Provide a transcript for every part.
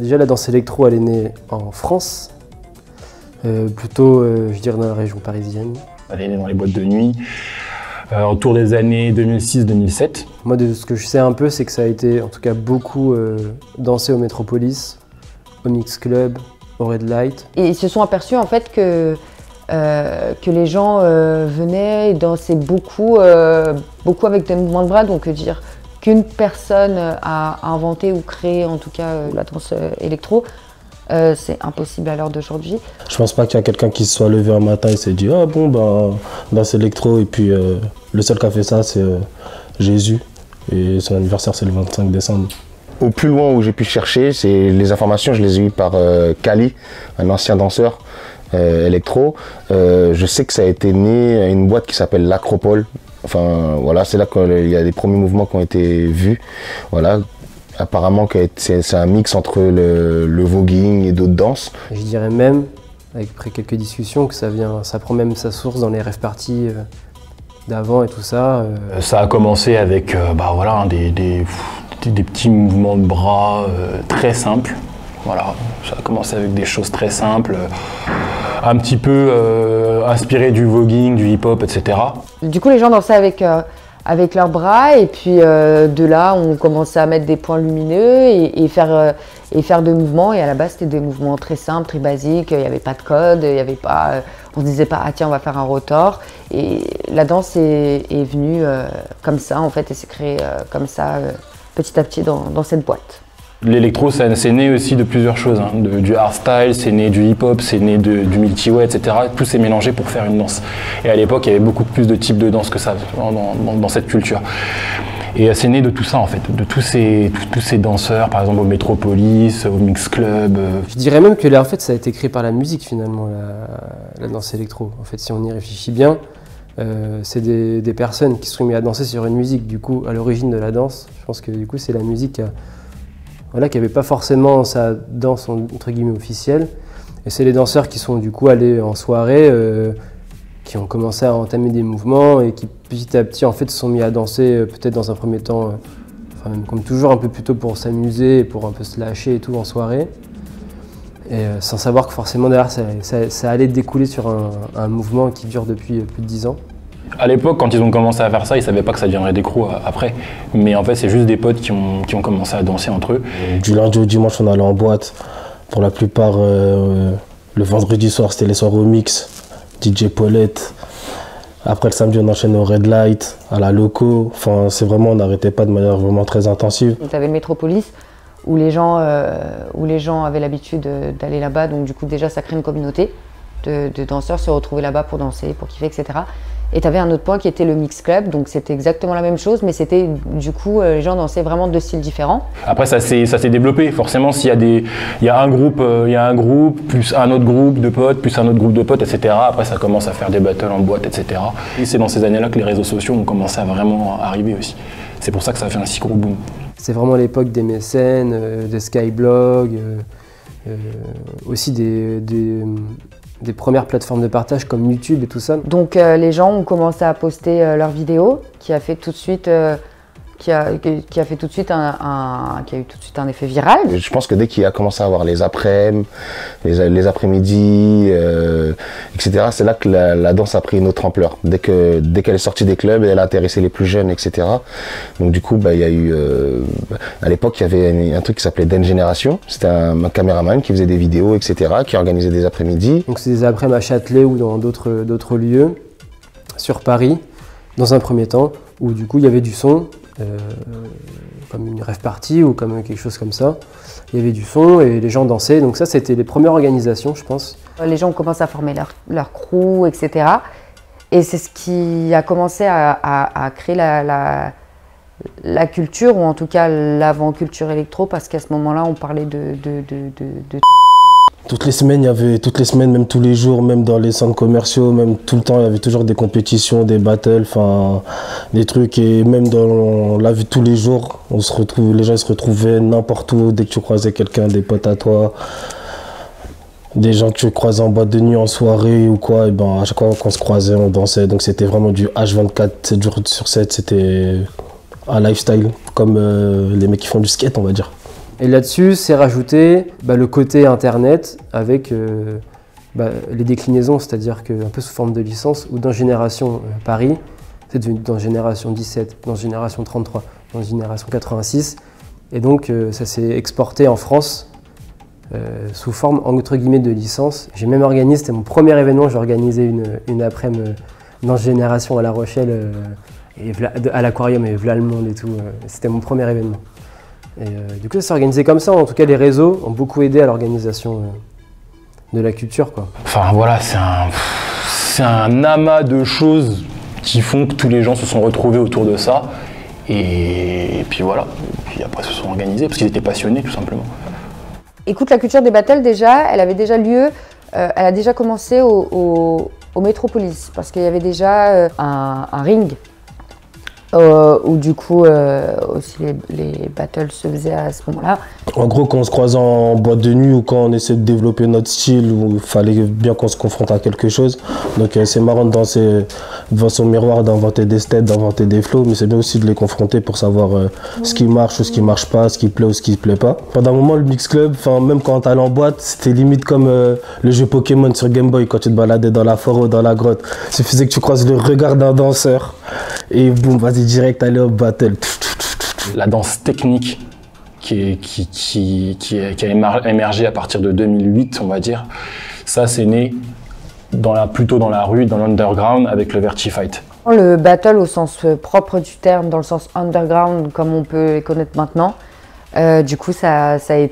déjà la danse électro, elle est née en France, plutôt, je dirais, dans la région parisienne. Elle est née dans les boîtes de nuit, autour des années 2006-2007. Moi, de ce que je sais un peu, c'est que ça a été, en tout cas, beaucoup dansé au Metropolis, au Mix Club, au Red Light. Et ils se sont aperçus en fait que les gens venaient et dansaient beaucoup, beaucoup avec des mouvements de bras, donc dire qu'une personne a inventé ou créé en tout cas la danse électro, c'est impossible à l'heure d'aujourd'hui. Je pense pas qu'il y a quelqu'un qui se soit levé un matin et s'est dit « Ah bon, ben, danse électro » et puis le seul qui a fait ça, c'est Jésus et son anniversaire, c'est le 25 décembre. Au plus loin où j'ai pu chercher, c'est les informations, je les ai eues par Kali, un ancien danseur électro. Je sais que ça a été né à une boîte qui s'appelle l'Acropole. Enfin voilà, c'est là qu'il y a des premiers mouvements qui ont été vus. Voilà. Apparemment c'est un mix entre le voguing et d'autres danses. Je dirais même, après quelques discussions, que ça prend même sa source dans les rave parties d'avant et tout ça. Ça a commencé avec voilà, hein, des petits mouvements de bras très simples. Voilà, ça a commencé avec des choses très simples, un petit peu inspiré du voguing, du hip-hop, etc. Du coup, les gens dansaient avec leurs bras et puis de là, on commençait à mettre des points lumineux et faire des mouvements. Et à la base, c'était des mouvements très simples, très basiques. Il n'y avait pas de code, il y avait pas, on ne se disait pas « Ah tiens, on va faire un rotor ». Et la danse est venue comme ça, en fait, et s'est créée comme ça, petit à petit dans cette boîte. L'électro, c'est né aussi de plusieurs choses, hein. Du hardstyle, c'est né du hip-hop, c'est né du multi-way, etc. Tout s'est mélangé pour faire une danse. Et à l'époque, il y avait beaucoup plus de types de danse que ça dans cette culture. Et c'est né de tout ça, en fait, de tous ces danseurs, par exemple au Metropolis, au Mix Club. Je dirais même que là, en fait, ça a été créé par la musique, finalement, la danse électro. En fait, si on y réfléchit bien, c'est des personnes qui se sont mis à danser sur une musique, du coup, à l'origine de la danse. Je pense que, du coup, c'est la musique qui n'avait pas forcément sa danse entre guillemets officielle. Et c'est les danseurs qui sont du coup allés en soirée, qui ont commencé à entamer des mouvements et qui petit à petit en fait se sont mis à danser peut-être dans un premier temps, comme toujours un peu plutôt pour s'amuser et pour un peu se lâcher et tout en soirée. Et sans savoir que forcément derrière ça allait découler sur un mouvement qui dure depuis plus de 10 ans. À l'époque, quand ils ont commencé à faire ça, ils ne savaient pas que ça deviendrait des crews après. Mais en fait, c'est juste des potes qui ont commencé à danser entre eux. Du lundi au dimanche, on allait en boîte. Pour la plupart, le vendredi soir, c'était les soirées au mix, DJ Paulette. Après le samedi, on enchaînait au Red Light, à la Loco. Enfin, c'est vraiment, on n'arrêtait pas de manière vraiment très intensive. Tu avais le Metropolis où les gens avaient l'habitude d'aller là-bas. Donc du coup, déjà, ça crée une communauté de danseurs se retrouver là-bas pour danser, pour kiffer, etc. Et tu avais un autre point qui était le Mix Club, donc c'était exactement la même chose, mais c'était du coup, les gens dansaient vraiment deux styles différents. Après, ça s'est développé. Forcément, s'il y a un groupe, plus un autre groupe de potes, plus un autre groupe de potes, etc. Après, ça commence à faire des battles en boîte, etc. Et c'est dans ces années-là que les réseaux sociaux ont commencé à vraiment arriver aussi. C'est pour ça que ça a fait un si gros boom. C'est vraiment l'époque des mécènes, des Skyblog, aussi des premières plateformes de partage comme YouTube et tout ça. Donc les gens ont commencé à poster leurs vidéos, qui a fait tout de suite eu tout de suite un effet viral. Je pense que dès qu'il a commencé à avoir les après-midi, etc., c'est là que la danse a pris une autre ampleur. Dès qu'elle est sortie des clubs, elle a intéressé les plus jeunes, etc. Donc du coup, il y a eu, à l'époque, il y avait un truc qui s'appelait Dance Génération. C'était un caméraman qui faisait des vidéos, etc., qui organisait des après-midi. Donc c'est des après-midi à Châtelet ou dans d'autres lieux, sur Paris, dans un premier temps, où du coup il y avait du son, comme une rave party ou comme quelque chose comme ça. Il y avait du son et les gens dansaient, donc ça c'était les premières organisations, je pense. Les gens ont commencé à former leur crew, etc. Et c'est ce qui a commencé à créer la culture, ou en tout cas l'avant-culture électro, parce qu'à ce moment-là on parlait de Toutes les semaines, même tous les jours, même dans les centres commerciaux, même tout le temps, il y avait toujours des compétitions, des battles, enfin, des trucs. Et même on l'a vu tous les jours, les gens se retrouvaient n'importe où, dès que tu croisais quelqu'un, des potes à toi, des gens que tu croisais en boîte de nuit, en soirée ou quoi, et ben à chaque fois qu'on se croisait, on dansait. Donc c'était vraiment du H24, 7 jours sur 7, c'était un lifestyle, comme les mecs qui font du skate, on va dire. Et là-dessus, c'est rajouté le côté internet avec les déclinaisons, c'est-à-dire que un peu sous forme de licence, ou dans Génération Paris, c'est devenu dans Génération 17, dans Génération 33, dans Génération 86. Et donc ça s'est exporté en France sous forme entre guillemets de licence. J'ai même organisé, c'était mon premier événement, j'ai organisé une après-midi dans Génération à La Rochelle, à l'aquarium et v'là le monde et tout. C'était mon premier événement. Et du coup ça s'est organisé comme ça, en tout cas les réseaux ont beaucoup aidé à l'organisation de la culture, quoi. Enfin voilà, c'est un amas de choses qui font que tous les gens se sont retrouvés autour de ça. Et puis voilà, et puis après se sont organisés parce qu'ils étaient passionnés tout simplement. Écoute, la culture des battles déjà, elle avait déjà lieu, elle a déjà commencé au Métropolis parce qu'il y avait déjà un ring où du coup aussi les battles se faisaient à ce moment-là. En gros, quand on se croise en boîte de nuit ou quand on essaie de développer notre style, où il fallait bien qu'on se confronte à quelque chose. Donc c'est marrant de danser devant son miroir, d'inventer des steps, d'inventer des flows, mais c'est bien aussi de les confronter pour savoir ce qui marche ou ce qui marche pas, ce qui plaît ou ce qui plaît pas. Pendant un moment, le mix club, même quand t'allais en boîte, c'était limite comme le jeu Pokémon sur Game Boy quand tu te baladais dans la forêt ou dans la grotte. Il suffisait que tu croises le regard d'un danseur et boum, vas-y direct, aller au battle. La danse technique qui a émergé à partir de 2008, on va dire, ça c'est né plutôt dans la rue, dans l'underground avec le Vertifight. Le battle au sens propre du terme, dans le sens underground comme on peut les connaître maintenant, du coup ça s'est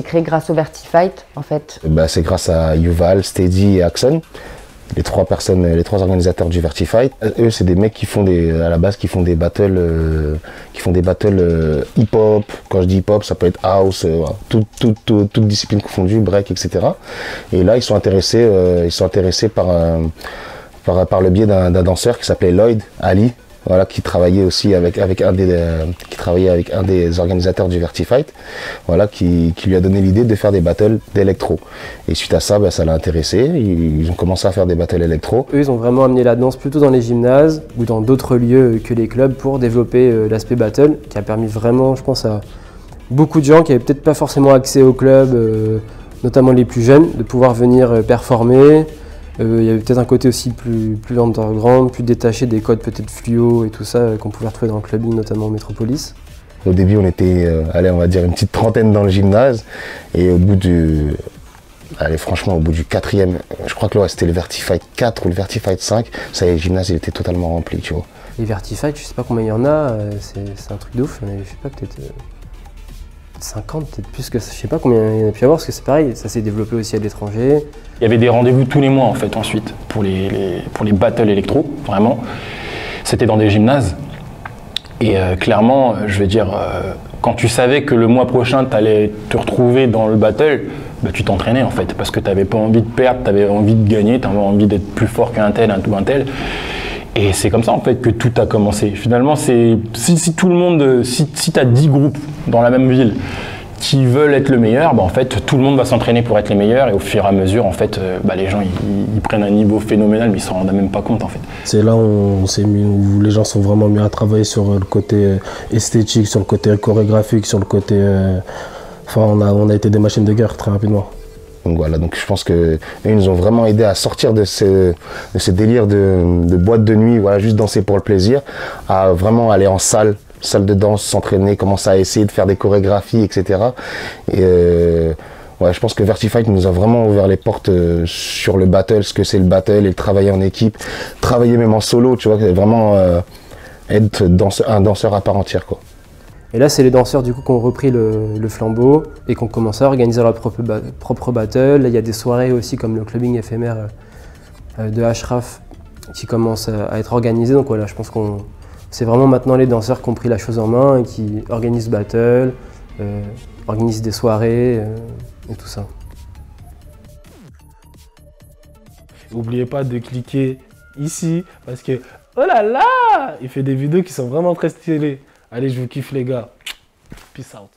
créé grâce au Vertifight en fait. C'est grâce à Yuval, Steady et Axon. Les trois organisateurs du Vertifight. Eux, c'est des mecs qui font à la base, qui font des battles hip-hop. Quand je dis hip-hop, ça peut être house, toute discipline confondue, break, etc. Et là, ils sont intéressés par le biais d'un danseur qui s'appelait Lloyd Ali. Voilà, qui travaillait aussi avec un des organisateurs du Vertifight, voilà, qui lui a donné l'idée de faire des battles d'électro. Et suite à ça, ça l'a intéressé, ils ont commencé à faire des battles électro. Eux, ils ont vraiment amené la danse plutôt dans les gymnases ou dans d'autres lieux que les clubs pour développer l'aspect battle, qui a permis vraiment, je pense, à beaucoup de gens qui n'avaient peut-être pas forcément accès au club, notamment les plus jeunes, de pouvoir venir performer. Il y avait peut-être un côté aussi plus underground, plus détaché des codes peut-être fluo et tout ça qu'on pouvait retrouver dans le clubbing, notamment au Métropolis. Au début, on était, on va dire une petite trentaine dans le gymnase. Et au bout du 4e, je crois que c'était le Vertifight 4 ou le Vertifight 5, ça y est, le gymnase il était totalement rempli, tu vois. Les Vertifight, je sais pas combien il y en a, c'est un truc de ouf. Il y en avait, je sais pas, peut-être 50, peut-être plus que ça, je sais pas combien il y en a pu y avoir, parce que c'est pareil, ça s'est développé aussi à l'étranger. Il y avait des rendez-vous tous les mois en fait ensuite pour les battles électro, vraiment. C'était dans des gymnases. Et clairement, je veux dire, quand tu savais que le mois prochain tu allais te retrouver dans le battle, tu t'entraînais en fait, parce que tu n'avais pas envie de perdre, tu avais envie de gagner, tu avais envie d'être plus fort qu'un tel, un tel. Et c'est comme ça en fait que tout a commencé. Finalement, si tout le monde, si tu as 10 groupes dans la même ville qui veulent être le meilleur, en fait tout le monde va s'entraîner pour être les meilleurs et au fur et à mesure en fait les gens ils prennent un niveau phénoménal mais ils s'en rendent même pas compte en fait. C'est là où les gens sont vraiment mis à travailler sur le côté esthétique, sur le côté chorégraphique, sur le côté... on a été des machines de guerre très rapidement. Donc voilà, donc je pense qu'ils nous ont vraiment aidé à sortir de ce délire de boîte de nuit, voilà, juste danser pour le plaisir, à vraiment aller en salle de danse, s'entraîner, commencer à essayer de faire des chorégraphies, etc. Et je pense que Vertifight nous a vraiment ouvert les portes sur le battle, ce que c'est le battle et le travailler en équipe, travailler même en solo, tu vois, vraiment être un danseur à part entière, quoi. Et là, c'est les danseurs du coup qui ont repris le flambeau et qui ont commencé à organiser leur propre battle. Là, il y a des soirées aussi comme le clubbing éphémère de Ashraf qui commence à être organisé. Donc voilà, je pense qu'on c'est vraiment maintenant les danseurs qui ont pris la chose en main et qui organisent battle, organisent des soirées et tout ça. N'oubliez pas de cliquer ici parce que, oh là là, il fait des vidéos qui sont vraiment très stylées. Allez, je vous kiffe les gars. Peace out.